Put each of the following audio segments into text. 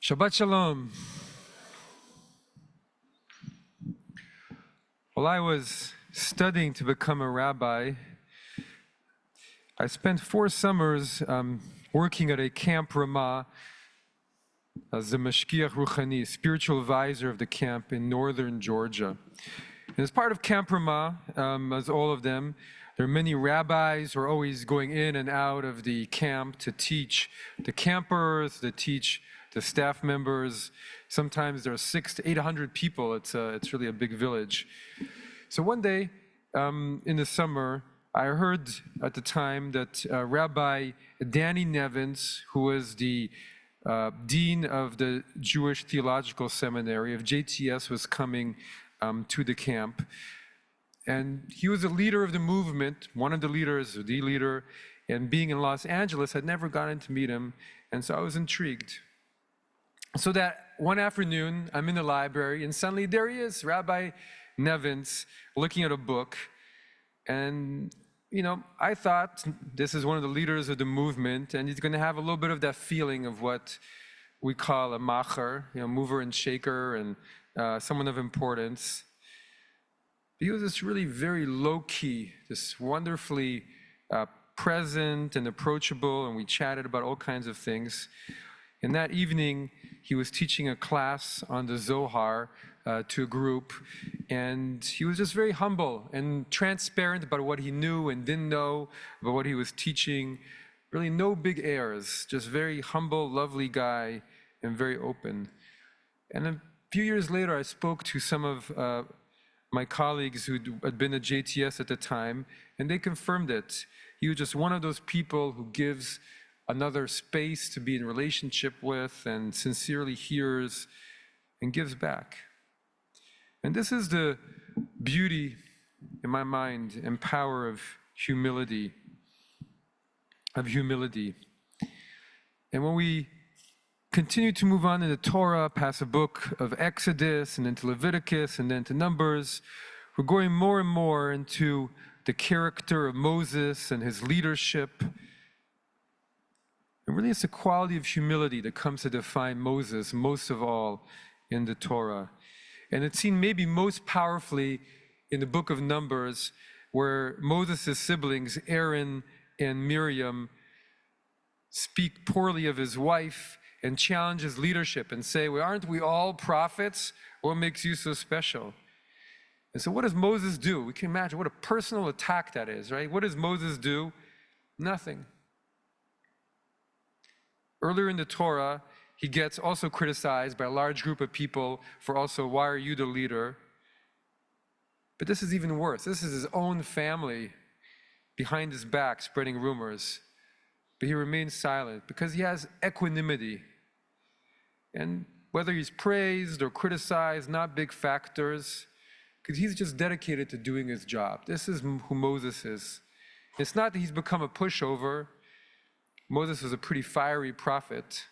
Shabbat Shalom. While I was studying to become a rabbi, I spent 4 summers working at a Camp Ramah as the Mashgiach Ruchani, spiritual advisor of the camp in northern Georgia. And as part of Camp Ramah, as all of them, there are many rabbis who are always going in and out of the camp to teach the campers, to teach the staff members. Sometimes there are 600 to 800 people. It's really a big village. So one day in the summer, I heard at the time that Rabbi Danny Nevins, who was the dean of the Jewish Theological Seminary of JTS, was coming to the camp. And he was a leader of the movement, one of the leaders, the leader, and being in Los Angeles, I'd never gotten to meet him, and so I was intrigued. So that one afternoon, I'm in the library, and suddenly there he is, Rabbi Nevins, looking at a book. And, you know, I thought this is one of the leaders of the movement, and he's going to have a little bit of that feeling of what we call a macher, mover and shaker, and someone of importance. He was this really very low-key, this wonderfully present and approachable, and we chatted about all kinds of things. And that evening, he was teaching a class on the Zohar to a group, and he was just very humble and transparent about what he knew and didn't know, about what he was teaching. Really no big airs, just very humble, lovely guy, and very open. And a few years later, I spoke to some of my colleagues who had been at JTS at the time, and they confirmed it. He was just one of those people who gives another space to be in relationship with and sincerely hears and gives back. And this is the beauty, in my mind, and power of humility. And when we continue to move on in the Torah, past the book of Exodus and into Leviticus and then to Numbers, we're going more and more into the character of Moses and his leadership. And really it's the quality of humility that comes to define Moses most of all in the Torah. And it's seen maybe most powerfully in the book of Numbers, where Moses' siblings, Aaron and Miriam, speak poorly of his wife and challenge his leadership and say, well, aren't we all prophets? What makes you so special? And so what does Moses do? We can imagine what a personal attack that is, right? What does Moses do? Nothing. Earlier in the Torah, he gets also criticized by a large group of people for also, why are you the leader? But this is even worse. This is his own family behind his back spreading rumors. But he remains silent because he has equanimity. And whether he's praised or criticized, not big factors, because he's just dedicated to doing his job. This is who Moses is. It's not that he's become a pushover. Moses was a pretty fiery prophet,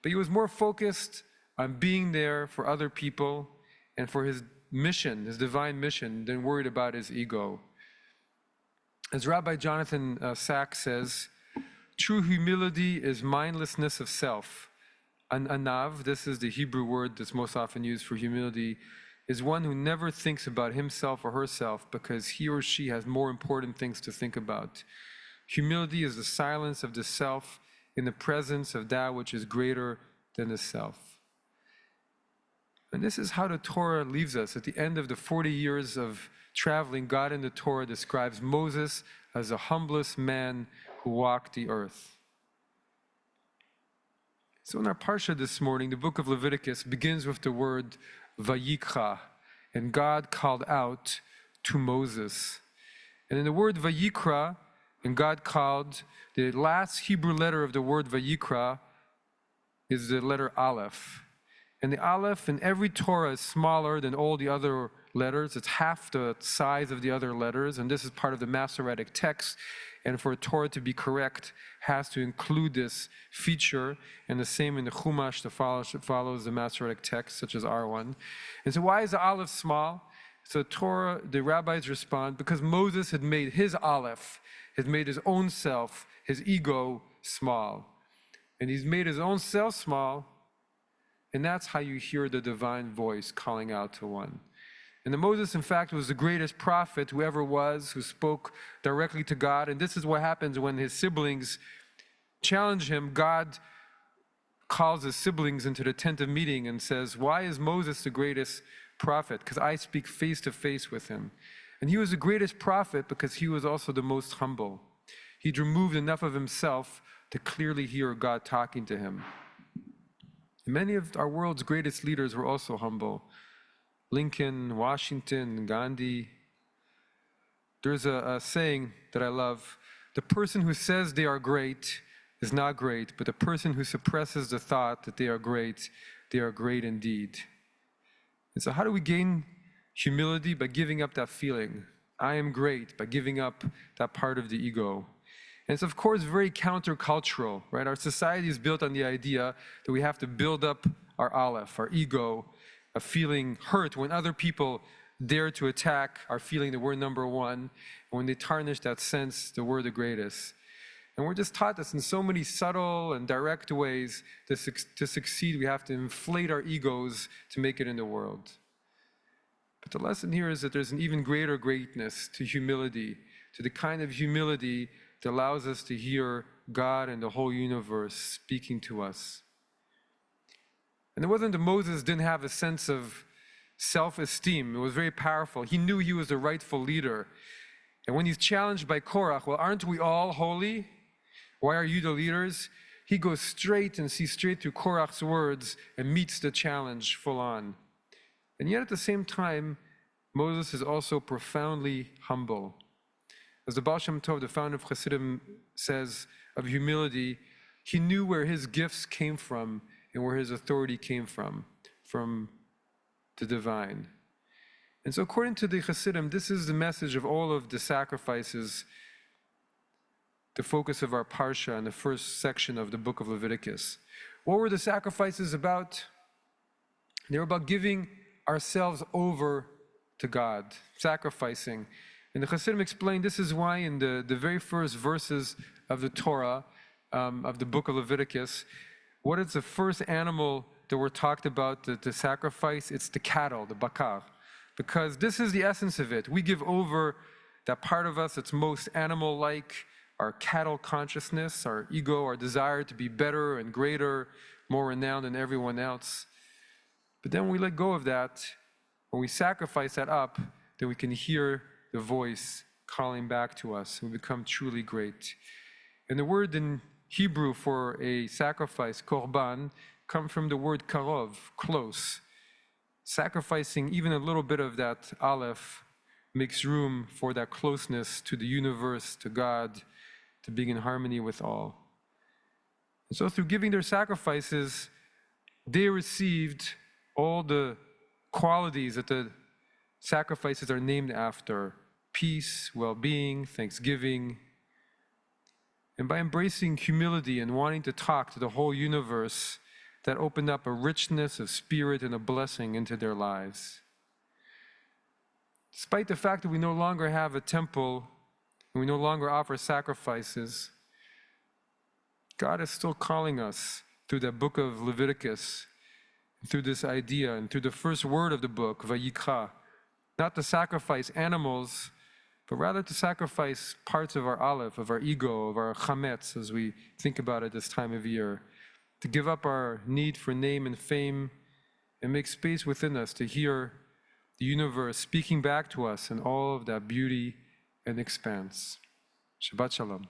but he was more focused on being there for other people and for his mission, his divine mission, than worried about his ego. As Rabbi Jonathan Sachs says, true humility is mindlessness of self. An anav, this is the Hebrew word that's most often used for humility, is one who never thinks about himself or herself because he or she has more important things to think about. Humility is the silence of the self in the presence of that which is greater than the self. And this is how the Torah leaves us. At the end of the 40 years of traveling, God in the Torah describes Moses as the humblest man who walked the earth. So in our parsha this morning, the book of Leviticus begins with the word Vayikra, and God called out to Moses. And in the word Vayikra, and God called, the last Hebrew letter of the word Vayikra is the letter Aleph. And the Aleph in every Torah is smaller than all the other letters. It's half the size of the other letters, and this is part of the Masoretic text. And for a Torah to be correct, has to include this feature, and the same in the Chumash that follows the Masoretic text, such as R1. And so why is the Aleph small? So Torah, the rabbis respond, because Moses had made his Aleph, had made his own self, his ego, small. And he's made his own self small And that's how you hear the divine voice calling out to one. And Moses, in fact, was the greatest prophet who ever was, who spoke directly to God. And this is what happens when his siblings challenge him. God calls his siblings into the tent of meeting and says, why is Moses the greatest prophet? Because I speak face to face with him. And he was the greatest prophet because he was also the most humble. He'd removed enough of himself to clearly hear God talking to him. Many of our world's greatest leaders were also humble. Lincoln, Washington, Gandhi. There's a saying that I love. The person who says they are great is not great, but the person who suppresses the thought that they are great indeed. And so how do we gain humility? By giving up that feeling. I am great, by giving up that part of the ego. And it's, of course, very countercultural, right? Our society is built on the idea that we have to build up our aleph, our ego, of feeling hurt when other people dare to attack our feeling that we're number one, and when they tarnish that sense that we're the greatest. And we're just taught this in so many subtle and direct ways. To succeed, we have to inflate our egos to make it in the world. But the lesson here is that there's an even greater greatness to humility, to the kind of humility that allows us to hear God and the whole universe speaking to us. And it wasn't that Moses didn't have a sense of self-esteem. It was very powerful. He knew he was the rightful leader. And when he's challenged by Korach, well, aren't we all holy? Why are you the leaders? He goes straight and sees straight through Korach's words and meets the challenge full on. And yet at the same time, Moses is also profoundly humble. As the Baal Shem Tov, the founder of Hasidim, says of humility, he knew where his gifts came from and where his authority came from the divine. And so according to the Hasidim, this is the message of all of the sacrifices, the focus of our Parsha in the first section of the book of Leviticus. What were the sacrifices about? They were about giving ourselves over to God, sacrificing. And the Hasidim explained this is why in the very first verses of the Torah, of the book of Leviticus, what is the first animal that we're talked about to sacrifice? It's the cattle, the bakar. Because this is the essence of it. We give over that part of us that's most animal-like, our cattle consciousness, our ego, our desire to be better and greater, more renowned than everyone else. But then when we let go of that, when we sacrifice that up, then we can hear the voice calling back to us, and we become truly great. And the word in Hebrew for a sacrifice, korban, comes from the word karov, close. Sacrificing even a little bit of that aleph makes room for that closeness to the universe, to God, to being in harmony with all. And so through giving their sacrifices, they received all the qualities that the sacrifices are named after: peace, well-being, thanksgiving. And by embracing humility and wanting to talk to the whole universe, that opened up a richness of spirit and a blessing into their lives. Despite the fact that we no longer have a temple and we no longer offer sacrifices, God is still calling us through that book of Leviticus, through this idea and through the first word of the book, Vayikra, not to sacrifice animals, but rather to sacrifice parts of our aleph, of our ego, of our chametz, as we think about it this time of year, to give up our need for name and fame and make space within us to hear the universe speaking back to us in all of that beauty and expanse. Shabbat Shalom.